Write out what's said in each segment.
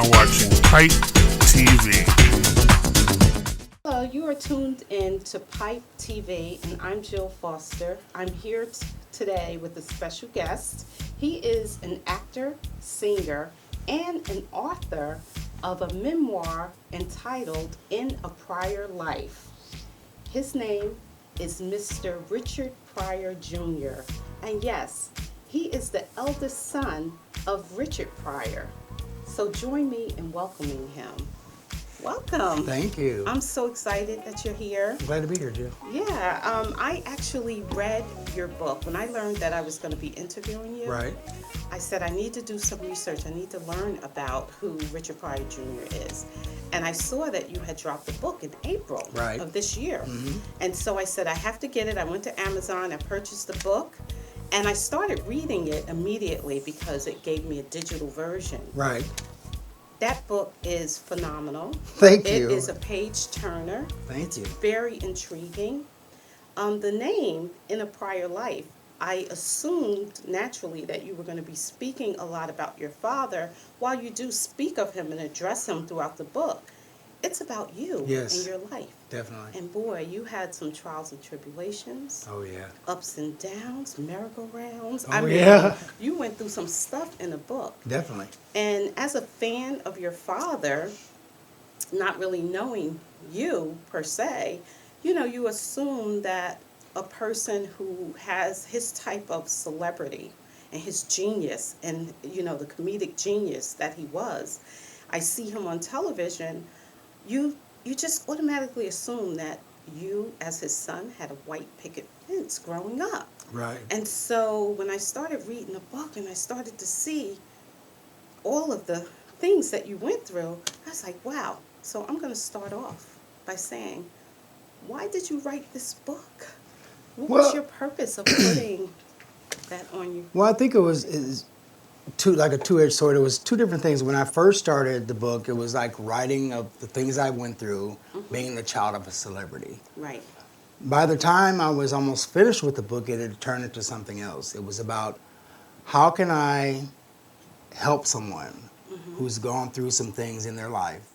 are watching Pipe TV. Hello, you are tuned in to Pipe TV, and I'm Jill Foster. I'm here today with a special guest. He is an actor, singer, and an author of a memoir entitled In a Prior Life. His name is Mr. Richard Pryor Jr., and yes, he is the eldest son of Richard Pryor. So join me in welcoming him. Welcome. Thank you. I'm so excited that you're here. Glad to be here, Jill. Yeah, I actually read your book. When I learned that I was going to be interviewing you, Right. I said I need to do some research. I need to learn about who Richard Pryor Jr. is. And I saw that you had dropped a book in April Right. of this year. Mm-hmm. And so I said I have to get it. I went to Amazon, I purchased the book, and I started reading it immediately because it gave me a digital version. Right. That book is phenomenal. Thank you. It is a page turner. Thank you. Very intriguing. The name In a Prior Life, I assumed naturally that you were going to be speaking a lot about your father. While you do speak of him and address him throughout the book, it's about you Yes. and your life. Definitely. And boy, you had some trials and tribulations, Oh, yeah. ups and downs, merry-go-rounds. Oh, yeah. You went through some stuff in the book. Definitely. And as a fan of your father, not really knowing you per se, you assume that a person who has his type of celebrity and his genius and, the comedic genius that he was, I see him on television, you just automatically assume that you, as his son, had a white picket fence growing up. Right. And so when I started reading the book and I started to see all of the things that you went through, I was like, wow. So I'm going to start off by saying, why did you write this book? What was your purpose of putting that on you? Well, I think it was like a two-edged sword. It was two different things. When I first started the book, it was like writing of the things I went through, being the child of a celebrity. Right. By the time I was almost finished with the book, it had turned into something else. It was about how can I help someone who's gone through some things in their life,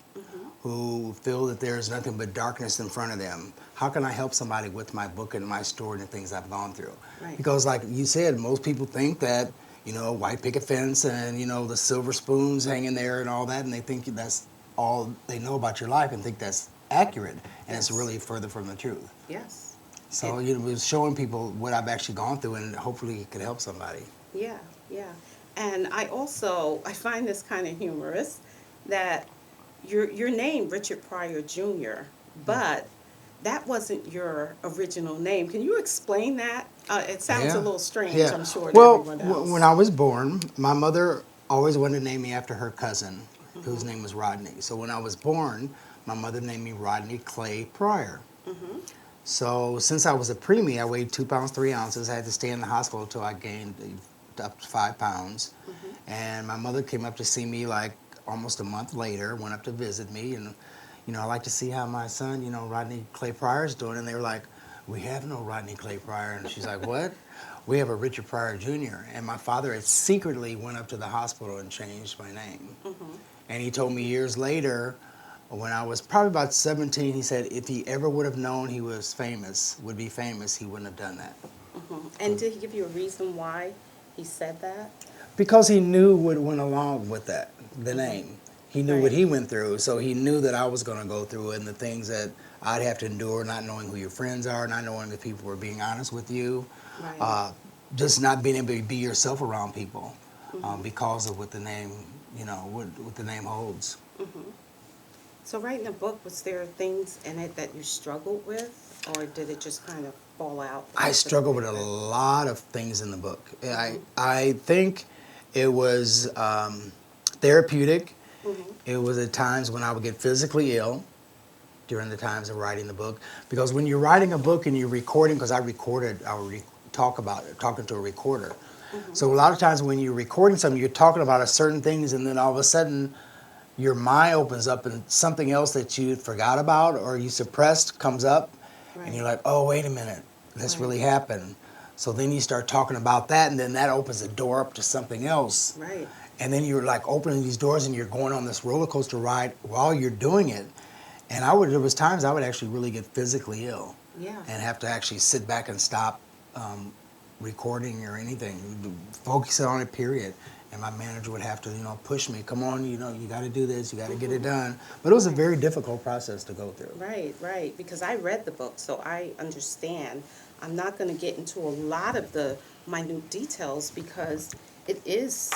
who feel that there's nothing but darkness in front of them. How can I help somebody with my book and my story and the things I've gone through? Right. Because like you said, most people think that, white picket fence and, the silver spoons hanging there and all that, and they think that's all they know about your life and think that's accurate, and it's really further from the truth. Yes. So, it was showing people what I've actually gone through, and hopefully it could help somebody. Yeah, yeah. And I find this kind of humorous that your name, Richard Pryor Jr., but that wasn't your original name. Can you explain that? It sounds a little strange, I'm sure, to everyone else. When I was born, my mother always wanted to name me after her cousin, whose name was Rodney. So when I was born, my mother named me Rodney Clay Pryor. So since I was a preemie, I weighed 2 pounds 3 ounces. I had to stay in the hospital until I gained up to 5 pounds. And my mother came up to see me like almost a month later, went up to visit me, and I like to see how my son, Rodney Clay Pryor is doing. And they were like, we have no Rodney Clay Pryor. And she's like, what? We have a Richard Pryor Jr. And my father had secretly went up to the hospital and changed my name. And he told me years later, when I was probably about 17, he said if he ever would have known he was would be famous, he wouldn't have done that. And did he give you a reason why he said that? Because he knew what went along with that, the name. He knew Right. what he went through, so he knew that I was going to go through it and the things that I'd have to endure, not knowing who your friends are, not knowing if people were being honest with you, Right. just not being able to be yourself around people because of what the name, what the name holds. So writing a book, was there things in it that you struggled with, or did it just kind of fall out? I struggled with a lot of things in the book. I think it was therapeutic. It was at times when I would get physically ill during the times of writing the book. Because when you're writing a book and you're recording, because I would talking to a recorder. So a lot of times when you're recording something, you're talking about a certain things, and then all of a sudden your mind opens up and something else that you forgot about or you suppressed comes up, and you're like, oh, wait a minute, this really happened. So then you start talking about that, and then that opens the door up to something else. Right. and then you're like opening these doors and you're going on this roller coaster ride while you're doing it. And there was times I would actually really get physically ill. Yeah. And have to actually sit back and stop recording or anything, focus on it, period. And my manager would have to, push me, come on, you got to do this, you got to get it done. But it was a very difficult process to go through. Right, because I read the book, so I understand. I'm not going to get into a lot of the minute details because it is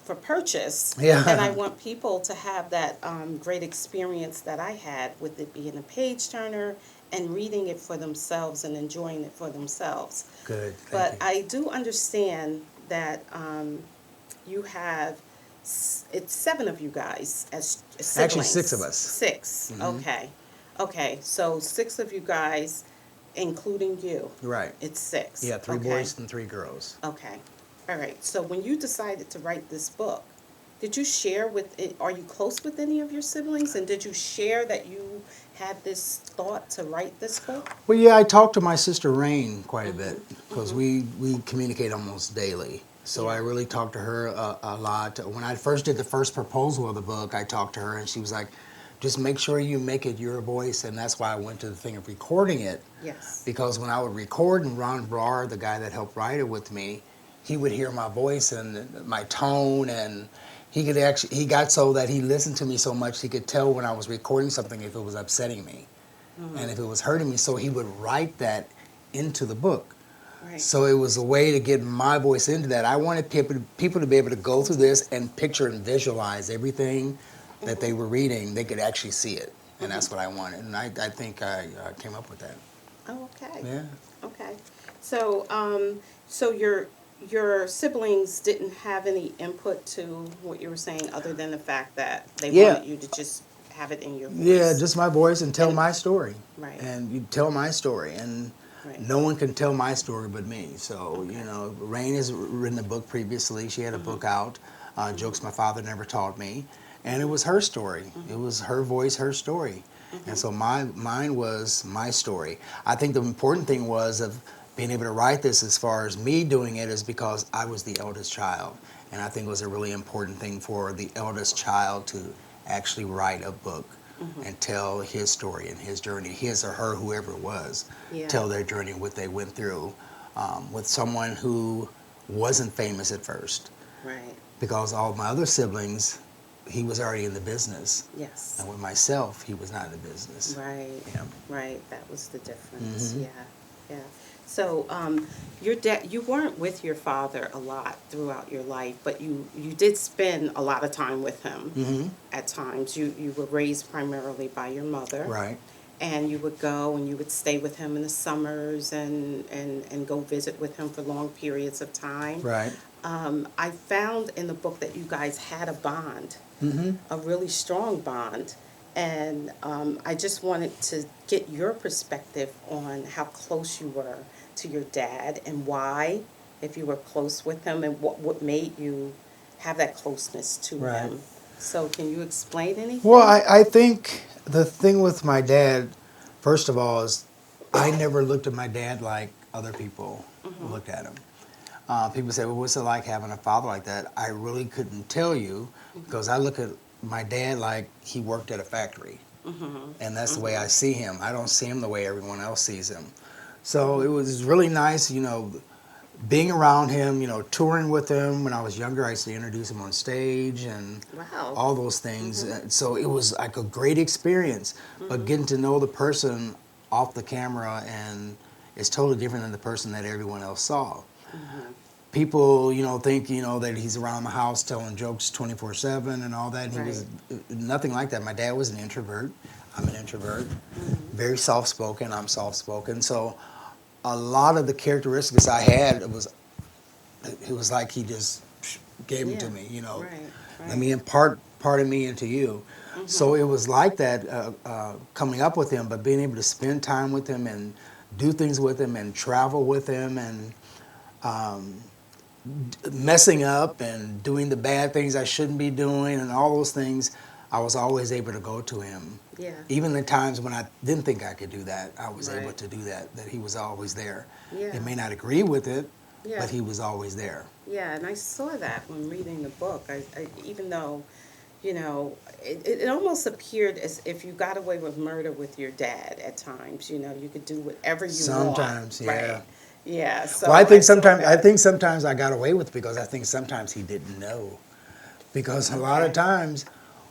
for purchase. Yeah. And I want people to have that great experience that I had with it being a page turner and reading it for themselves and enjoying it for themselves. Good. But Thank you. I do understand that you have, it's 7 of you guys as siblings. Actually, 6 of us. 6, Mhm. Okay, so 6 of you guys, including you. Right. It's 6. Yeah, 3 okay. boys and 3 girls. Okay, all right. So when you decided to write this book, did you share with it, are you close with any of your siblings? And did you share that you had this thought to write this book? Well, yeah, I talked to my sister Rain quite a bit because we communicate almost daily. So I really talked to her a lot. When I first did the first proposal of the book, I talked to her and she was like, just make sure you make it your voice. And that's why I went to the thing of recording it. Yes. Because when I would record, and Ron Pryor, the guy that helped write it with me, he would hear my voice and my tone, and he got so that he listened to me so much he could tell when I was recording something if it was upsetting me and if it was hurting me. So he would write that into the book. Right. So it was a way to get my voice into that. I wanted people to be able to go through this and picture and visualize everything that they were reading. They could actually see it, and that's what I wanted. And I think I came up with that. Oh, okay. Yeah. Okay. So, so your siblings didn't have any input to what you were saying, other than the fact that they wanted you to just have it in your voice. Yeah, just my voice and tell my story. Right. And you tell my story, and no one can tell my story but me. So, Rain has written a book previously. She had a book out, Jokes My Father Never Taught Me. And it was her story. It was her voice, her story. And so mine was my story. I think the important thing was of being able to write this as far as me doing it is because I was the eldest child. And I think it was a really important thing for the eldest child to actually write a book and tell his story and his journey, his or her, whoever it was, tell their journey, what they went through with someone who wasn't famous at first. Right. Because all my other siblings, he was already in the business. Yes. And with myself, he was not in the business. Right. Yeah. Right. That was the difference. Yeah. Yeah. So, your dad, you weren't with your father a lot throughout your life, but you did spend a lot of time with him at times. You were raised primarily by your mother. Right. And you would go and you would stay with him in the summers and go visit with him for long periods of time. Right. I found in the book that you guys had a bond, a really strong bond. And I just wanted to get your perspective on how close you were to your dad and why, if you were close with him, and what made you have that closeness to him. So can you explain anything? Well, I think the thing with my dad, first of all, is I never looked at my dad like other people looked at him. People say, well, what's it like having a father like that? I really couldn't tell you because I look at my dad like he worked at a factory. And that's the way I see him. I don't see him the way everyone else sees him. So it was really nice, being around him, touring with him. When I was younger, I used to introduce him on stage and all those things. So it was like a great experience. But getting to know the person off the camera and it's totally different than the person that everyone else saw. People, think, that he's around the house telling jokes 24/7 and all that. And he was nothing like that. My dad was an introvert. I'm an introvert. Very soft-spoken. I'm soft-spoken. So a lot of the characteristics I had, it was like he just gave them to me, Let me impart part of me into you. So it was like that coming up with him, but being able to spend time with him and do things with him and travel with him and messing up and doing the bad things I shouldn't be doing and all those things, I was always able to go to him. Yeah. Even the times when I didn't think I could do that, I was able to do that he was always there. Yeah. He may not agree with it, Yeah. but he was always there. Yeah, and I saw that when reading the book. I even though, you know, it almost appeared as if you got away with murder with your dad at times. You know, you could do whatever you Sometimes, want. yeah. Right. Yeah. So Well, I think saw sometimes that. I got away with it because I think sometimes he didn't know. Because a lot of Okay. times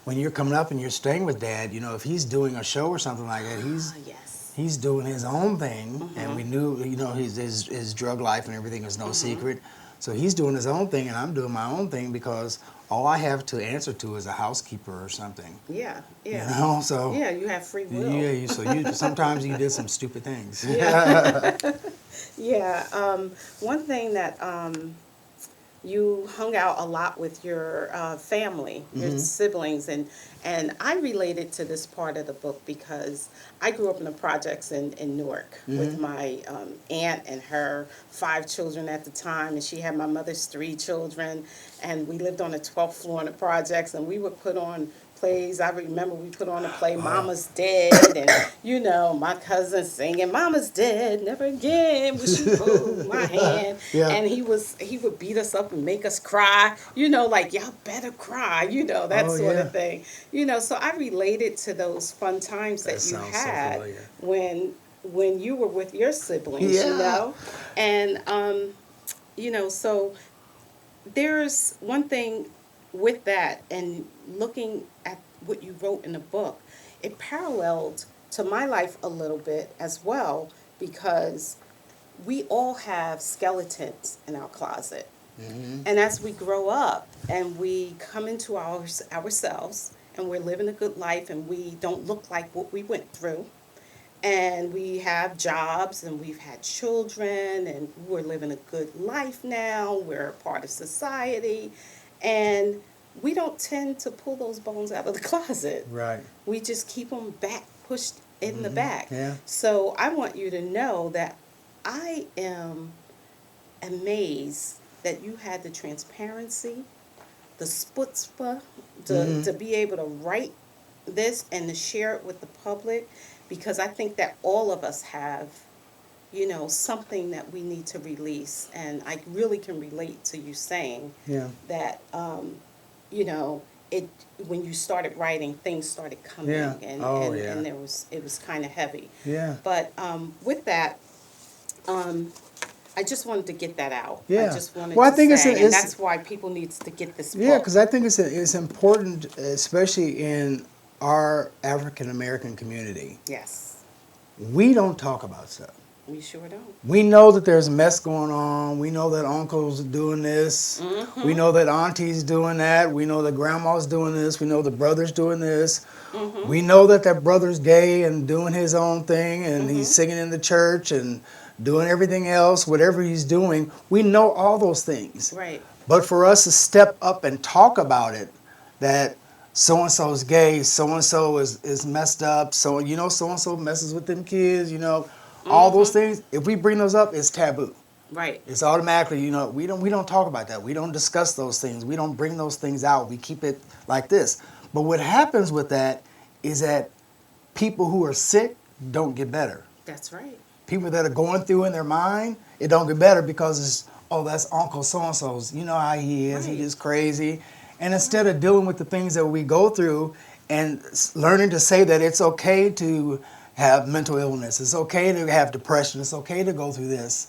when you're coming up and you're staying with dad, you know, if he's doing a show or something like that, Ah, yes. he's doing his own thing, and Mm-hmm. we knew, you know, his drug life and everything is no Mm-hmm. secret. So he's doing his own thing, and I'm doing my own thing because all I have to answer to is a housekeeper or something. Yeah. Yeah. You know, so Yeah. You have free will. yeah, you sometimes you did some stupid things. Yeah. Yeah. One thing that you hung out a lot with your family, your siblings, and I related to this part of the book because I grew up in the projects in Newark with my aunt and her 5 children at the time, and she had my mother's 3 children, and we lived on the 12th floor in the projects, and we would put on plays. I remember we put on a play, Mama's Dead, and you know, my cousin singing, Mama's dead, never again will she hold my hand. Yeah. And he would beat us up and make us cry, you know, like, y'all better cry, you know, that Oh, sort yeah. of thing. You know, so I related to those fun times That that you sounds so had familiar. when you were with your siblings, you Yeah. know. And you know, so there's one thing with that, and looking at what you wrote in the book, it paralleled to my life a little bit as well, because we all have skeletons in our closet. And as we grow up and we come into ourselves and we're living a good life and we don't look like what we went through, and we have jobs and we've had children and we're living a good life now, we're a part of society, and we don't tend to pull those bones out of the closet. Right. We just keep them back, pushed in the back. Yeah. So I want you to know that I am amazed that you had the transparency, the chutzpah to be able to write this and to share it with the public, because I think that all of us have, you know, something that we need to release. And I really can relate to you saying Yeah. that, you know, when you started writing, things started coming, Yeah. and Oh, and, yeah. and it was kind of heavy. Yeah. But with that, I just wanted to get that out. Yeah. I just wanted Well, I to think say, it's and that's why people need to get this book. Yeah, because I think it's important, especially in our African American community. Yes, We don't talk about stuff. we sure don't. We know that there's mess going on. We know that uncle's doing this. We know that auntie's doing that. We know that grandma's doing this. We know the brother's doing this. We know that that brother's gay and doing his own thing, and he's singing in the church and doing everything else, whatever he's doing. We know all those things. Right. But for us to step up and talk about it, that so-and-so's gay, so-and-so is messed up, so, you know, so-and-so messes with them kids, you know, all those things, if we bring those up, it's taboo. Right. It's automatically, you know, we don't talk about that. We don't discuss those things. We don't bring those things out. We keep it like this. But what happens with that is that people who are sick don't get better. That's right. People that are going through in their mind, it don't get better because it's, oh, that's Uncle so-and-so's. You know how he is. Right. He just crazy. And instead of dealing with the things that we go through and learning to say that it's okay to have mental illness, it's okay to have depression, it's okay to go through this,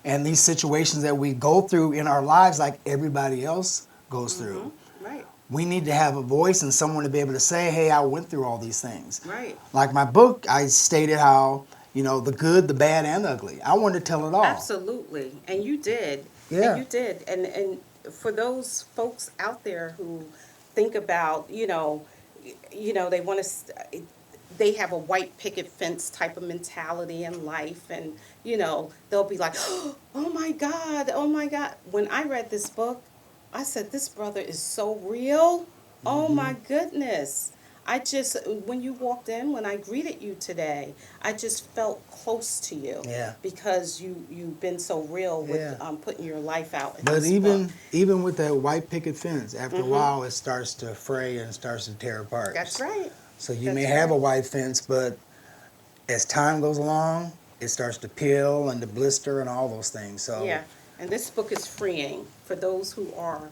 and these situations that we go through in our lives like everybody else goes through. Right. We need to have a voice and someone to be able to say, hey, I went through all these things. Right. Like my book, I stated how, you know, the good, the bad, and the ugly. I wanted to tell it all. Absolutely. And you did. Yeah. And you did. And for those folks out there who think about, you know, they want to, they have a white picket fence type of mentality in life, and, you know, they'll be like, oh my God, oh my God. When I read this book, I said, this brother is so real. Oh my goodness. When you walked in, when I greeted you today, I just felt close to you. Yeah. Because you've been so real with Yeah. putting your life out in But this book. even with that white picket fence, after a while it starts to fray and starts to tear apart. That's right. So you That's may have a right. white fence, but as time goes along, it starts to peel and to blister and all those things. So Yeah. And this book is freeing for those who are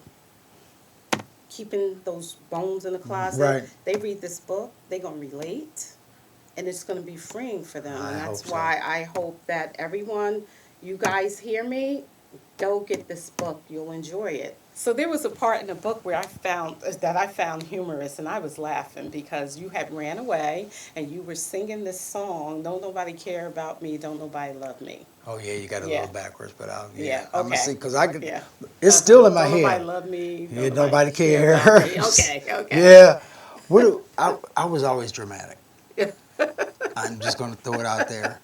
keeping those bones in the closet. Right. They read this book, they're going to relate, and it's going to be freeing for them. I And that's hope so. why I hope that everyone, you guys hear me, go get this book. You'll enjoy it. So there was a part in the book where I found humorous, and I was laughing because you had ran away and you were singing this song, "Don't Nobody Care About Me, Don't Nobody Love Me." Oh yeah, you got it a Yeah. little backwards, but I'm Okay. gonna see because I could. Yeah. It's still in my Don't head. nobody love me. Yeah, Don't nobody care about me. cares. Okay. Yeah. I was always dramatic. I'm just gonna throw it out there.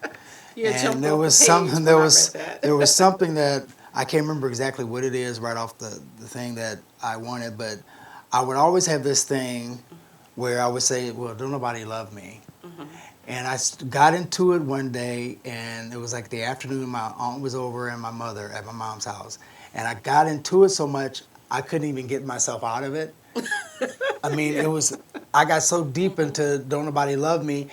You And jumped there off was the page something. when There I was read that. there was something that I can't remember exactly what it is right off the thing that I wanted, but I would always have this thing where I would say, "Well, don't nobody love me." And I got into it one day, and it was like the afternoon. My aunt was over and my mother at my mom's house, and I got into it so much I couldn't even get myself out of it. I mean, it was. I got so deep into "Don't Nobody Love Me,"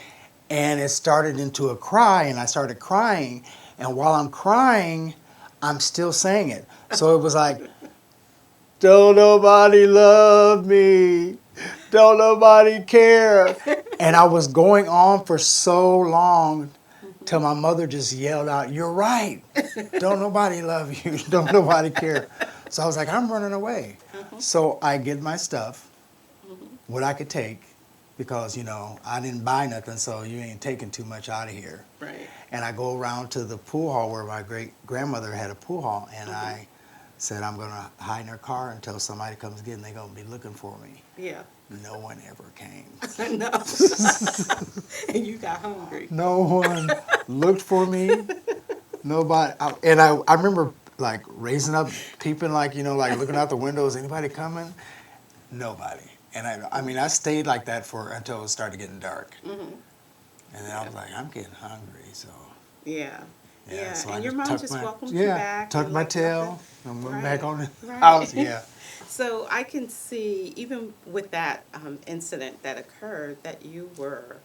and it started into a cry, and I started crying, and while I'm crying, I'm still saying it. So it was like, "Don't nobody love me. Don't nobody care." And I was going on for so long till my mother just yelled out, "You're right. Don't nobody love you. Don't nobody care." So I was like, I'm running away. So I get my stuff, what I could take, because, I didn't buy nothing, so you ain't taking too much out of here. Right. And I go around to the pool hall where my great-grandmother had a pool hall, and I said, I'm going to hide in her car until somebody comes get, and they're going to be looking for me. Yeah. No one ever came. No. And you got hungry. No one looked for me. Nobody. I remember like raising up, peeping, like looking out the windows. Anybody coming? Nobody. And I stayed like that until it started getting dark. And then I was like, I'm getting hungry, so. Yeah. Yeah. So I And your just mom just welcomed you back. tucked and my like tail nothing. and went back on the Right. house. Yeah. So I can see, even with that incident that occurred, that you were,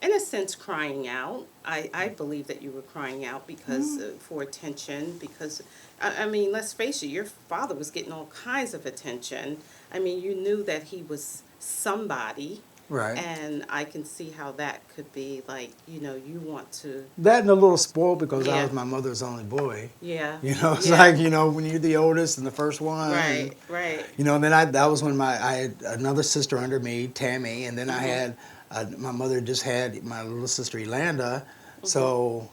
in a sense, crying out. I believe that you were crying out because for attention. Because I mean, let's face it, your father was getting all kinds of attention. I mean, you knew that he was somebody. Right. And I can see how that could be like, you want to. That and a little spoiled because I Yeah. was my mother's only boy. Yeah. It's Yeah. like, when you're the oldest and the first one. Right. Right. And then that was when I had another sister under me, Tammy, and then I had, my mother just had my little sister, Elanda. So,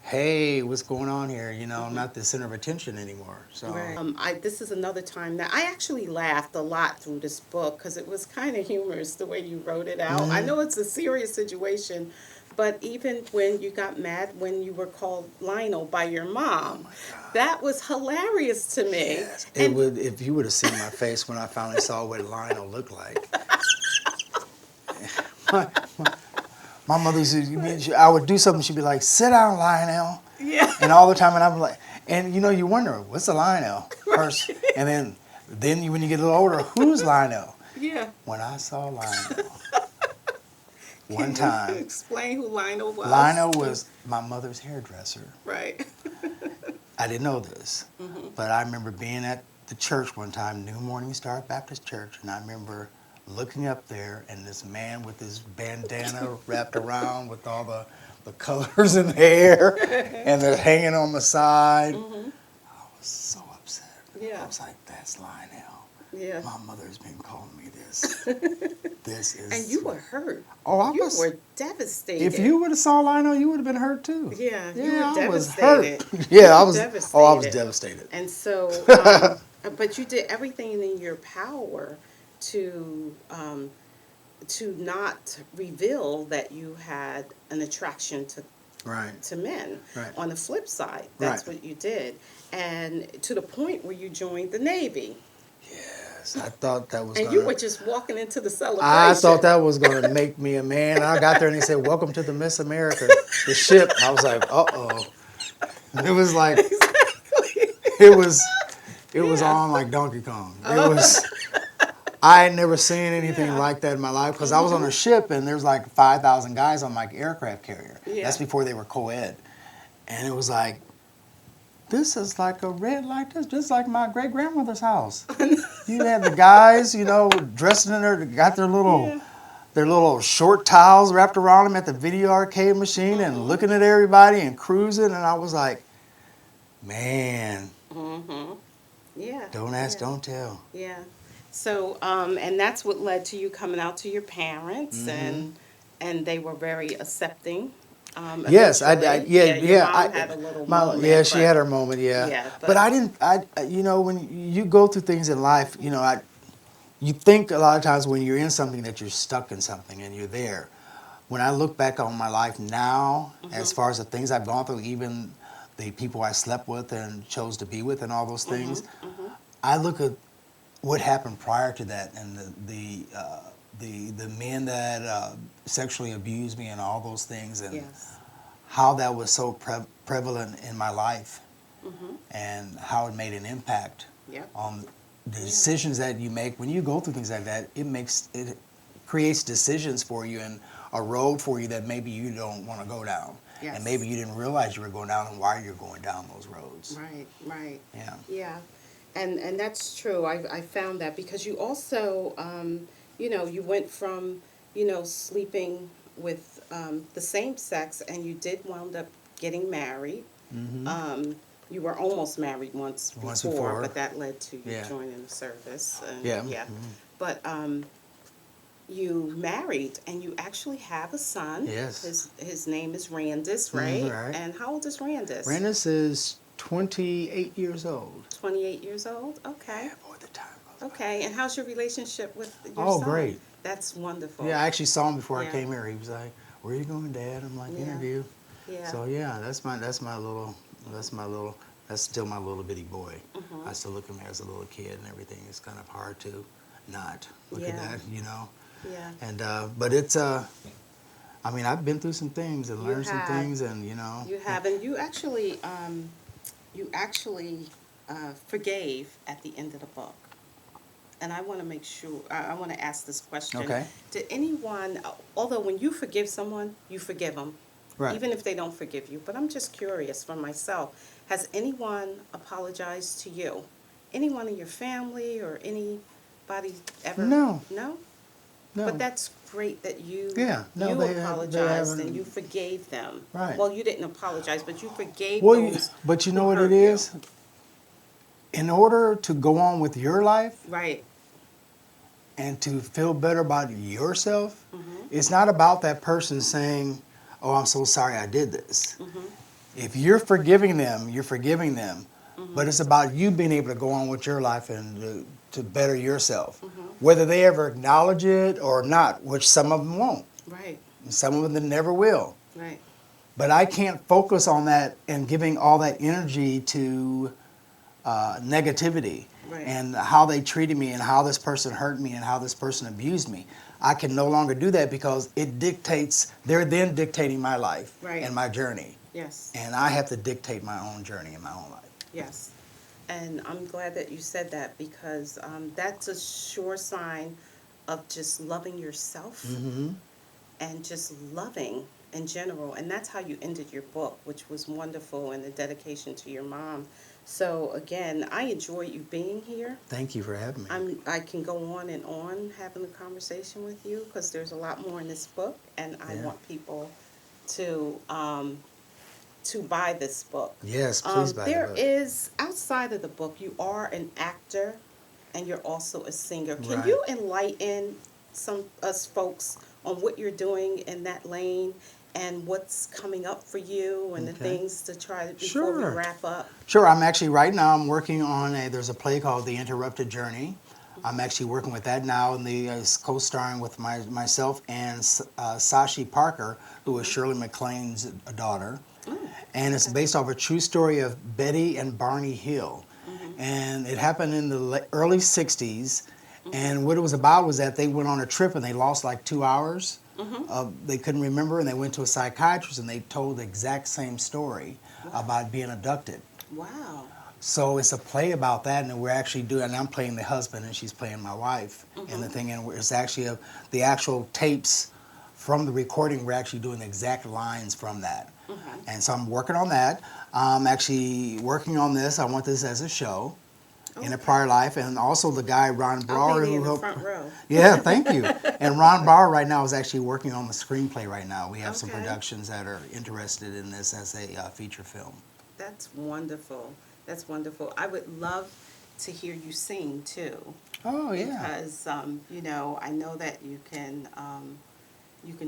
hey, what's going on here? I'm not the center of attention anymore. So, Right. This is another time that I actually laughed a lot through this book because it was kind of humorous the way you wrote it out. I know it's a serious situation, but even when you got mad when you were called Lionel by your mom, that was hilarious to me. yes, And if you would have seen my face when I finally saw what Lionel looked like. My mother said, I would do something, she'd be like, sit down, Lionel. yeah. And all the time, and I'm like, and you wonder, what's a Lionel first? And then when you get a little older, who's Lionel? Yeah. When I saw Lionel, one Can you time, explain who Lionel was? Lionel was my mother's hairdresser. Right. I didn't know this, but I remember being at the church one time, New Morning Star Baptist Church, and I remember looking up there, and this man with his bandana wrapped around with all the colors in the hair, and they're hanging on the side. I was so upset. Yeah. I was like, that's Lionel. Yeah. My mother's been calling me this. This is. And you were hurt. Oh, I You was. were devastated. If you would have saw Lionel, you would have been hurt too. Yeah, you Yeah, were I was devastated. hurt. Yeah, I were was. devastated. Oh, I was devastated. And so, but you did everything in your power to not reveal that you had an attraction Right. to men. Right. On the flip side, that's Right. what you did, and to the point where you joined the Navy. Yes, I thought that was. And gonna, you were just walking into the celebration. I thought that was going to make me a man. I got there and they said, "Welcome to the Miss America, the ship." I was like, "Uh-oh." It was like it was on like Donkey Kong. It was. I had never seen anything like that in my life because I was on a ship and there's like 5,000 guys on my aircraft carrier. Yeah. That's before they were co-ed, and it was like this is like a red like this, just like my great grandmother's house. You had the guys, dressed in got Yeah. their little short towels wrapped around them at the video arcade machine and looking at everybody and cruising. And I was like, man, Mm-hmm. Yeah. don't ask, Yeah. don't tell. Yeah. So, and that's what led to you coming out to your parents, and they were very accepting. Yes, Eventually. yeah, Your yeah. mom had a little moment. She but, had her moment, yeah. Yeah, But I didn't, when you go through things in life, you think a lot of times when you're in something that you're stuck in something and you're there. When I look back on my life now, as far as the things I've gone through, even the people I slept with and chose to be with and all those things, I look at what happened prior to that and the men that sexually abused me and all those things and Yes. how that was so prevalent in my life Mm-hmm. and how it made an impact Yep. on the decisions that you make when you go through things like that. It creates decisions for you and a road for you that maybe you don't want to go down, Yes. and maybe you didn't realize you were going down and why you're going down those roads. Right. Right. Yeah. Yeah. And that's true. I found that because you also, you went from, sleeping with the same sex, and you did wound up getting married. You were almost married once before, but that led to you Yeah. joining the service. And, Yeah. Yeah. But you married, and you actually have a son. Yes. His name is Randus, right? Right. And how old is Randus? Randus is 28 years old. 28 years old? Okay. Boy, the time goes by. Okay, and how's your relationship with your Oh, son? great. That's wonderful. Yeah, I actually saw him before I Yeah. came here. He was like, "Where are you going, Dad?" I'm like, Yeah. "Interview." Yeah. So yeah, that's still my little bitty boy. I still look at him as a little kid and everything. It's kind of hard to not look at Yeah. that, Yeah. And but it's I've been through some things and You learned some have. things, and You have, and you actually forgave at the end of the book. And I want to make sure, I want to ask this question. Okay. Did anyone, although when you forgive someone, you forgive them, Right. even if they don't forgive you, but I'm just curious for myself, has anyone apologized to you? Anyone in your family or anybody ever? No. No? No. But that's great that you Yeah, no, you they apologized haven't. and you forgave them. Right. Well, you didn't apologize, but you forgave Well, those but you who know what hurt it you. is? In order to go on with your life Right. and to feel better about yourself, Mm-hmm. it's not about that person saying, "Oh, I'm so sorry I did this." Mm-hmm. If you're forgiving them, you're forgiving them. Mm-hmm. But it's about you being able to go on with your life and to better yourself. Mm-hmm. Whether they ever acknowledge it or not, which some of them won't. Right. Some of them never will. Right. But I can't focus on that and giving all that energy to negativity Right. and how they treated me and how this person hurt me and how this person abused me. I can no longer do that because they're then dictating my life Right. and my journey. Yes. And I have to dictate my own journey in my own life. Yes. And I'm glad that you said that because that's a sure sign of just loving yourself Mm-hmm. and just loving in general. And that's how you ended your book, which was wonderful, and the dedication to your mom. So again, I enjoy you being here. Thank you for having me. I can go on and on having a conversation with you because there's a lot more in this book, and I Yeah. want people to buy this book. Yes, please buy the There book. is, outside of the book, you are an actor and you're also a singer. Can Right. you enlighten us folks on what you're doing in that lane and what's coming up for you and the Okay. things to try before we Sure. wrap up? Sure, right now I'm working on there's a play called The Interrupted Journey. I'm actually working with that now, and it's co-starring with myself and Sashi Parker, who is Shirley MacLaine's daughter. And it's based off a true story of Betty and Barney Hill. And it happened in the early 60s. And what it was about was that they went on a trip and they lost like 2 hours. They couldn't remember, and they went to a psychiatrist and they told the exact same story about being abducted. Wow. So it's a play about that, and we're actually doing, and I'm playing the husband and she's playing my wife. And the thing, and it's actually the actual tapes from the recording, we're actually doing the exact lines from that. And so I'm working on that. I'm actually working on this. I want this as a show in a prior life. And also the guy, Ron Pryor, I'll be there who in the helped. front row. Yeah, thank you. And Ron Pryor right now is actually working on the screenplay right now. We have some Okay. productions that are interested in this as a feature film. That's wonderful. That's wonderful. I would love to hear you sing too. Oh, yeah. Because you know, I know that you can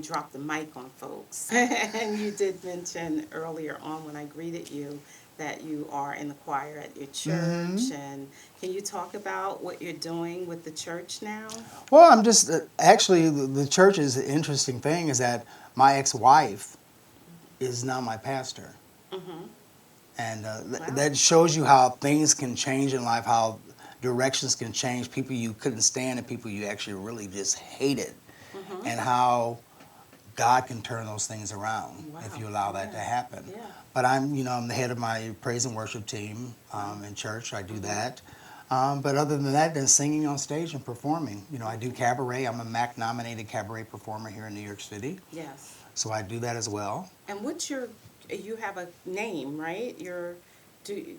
drop the mic on folks. And you did mention earlier on when I greeted you that you are in the choir at your church. And can you talk about what you're doing with the church now? Well, I'm just actually the church is an interesting thing is that my ex-wife is now my pastor. And that shows you how things can change in life, how directions can change, people you couldn't stand and people you actually really just hated, and how God can turn those things around if you allow that to happen. Yeah. But I'm the head of my praise and worship team in church. I do that. But other than that, then singing on stage and performing. I do cabaret. I'm a MAC-nominated cabaret performer here in New York City. Yes. So I do that as well. And you have a name, right?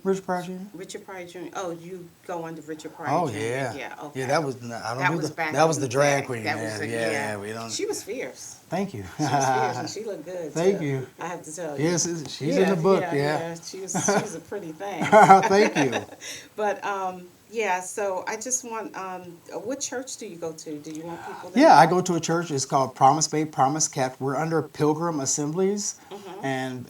Richard Pryor Jr. Richard Pryor Jr. Oh, you go under Richard Pryor Oh Jr. yeah, Yeah. Okay. yeah. That was that was the drag queen. That was Yeah. We don't. She was fierce. Thank you. She was fierce and she looked good. Thank too, you. I have to tell you. Yes, she's in the book. Yeah. She was a pretty thing. Thank you. But yeah. So I just want. What church do you go to? Do you want people? Yeah, I go to a church. It's called Promise Babe, Promise Kept. We're under Pilgrim Assemblies, and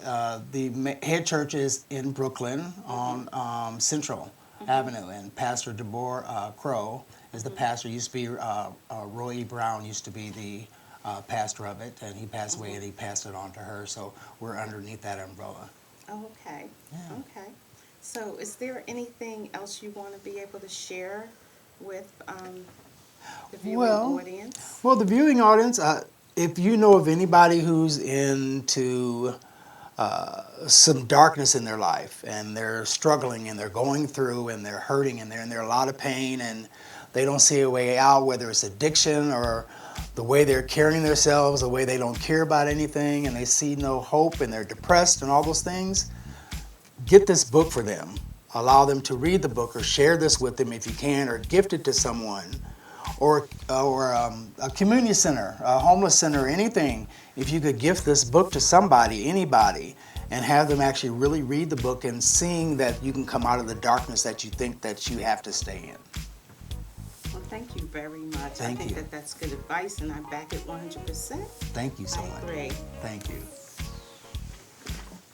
the head church is in Brooklyn on Central Avenue. And Pastor DeBoer Crow is the pastor. Used to be Roy E. Brown used to be the pastor of it, and he passed away, and he passed it on to her. So we're underneath that umbrella. Oh, okay. Yeah. Okay. So is there anything else you want to be able to share with the viewing audience? Well, the viewing audience, if you know of anybody who's into some darkness in their life and they're struggling and they're going through and they're hurting and they're in a lot of pain and they don't see a way out, whether it's addiction or the way they're carrying themselves, the way they don't care about anything and they see no hope and they're depressed and all those things, get this book for them. Allow them to read the book or share this with them if you can, or gift it to someone, or a community center, a homeless center, anything. If you could gift this book to somebody, anybody, and have them actually really read the book and seeing that you can come out of the darkness that you think that you have to stay in. Well, thank you very much. Thank I think you. that's good advice, and I back it 100%. Thank you so much. Great. Thank you.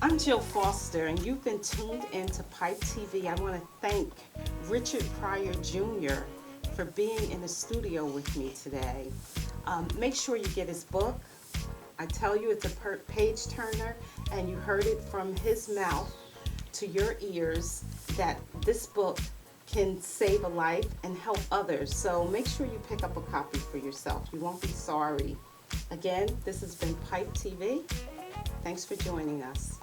I'm Jill Foster, and you've been tuned into Pipe TV. I want to thank Richard Pryor Jr. for being in the studio with me today. Make sure you get his book. I tell you, it's a page turner, and you heard it from his mouth to your ears that this book can save a life and help others. So make sure you pick up a copy for yourself. You won't be sorry. Again, this has been Pipe TV. Thanks for joining us.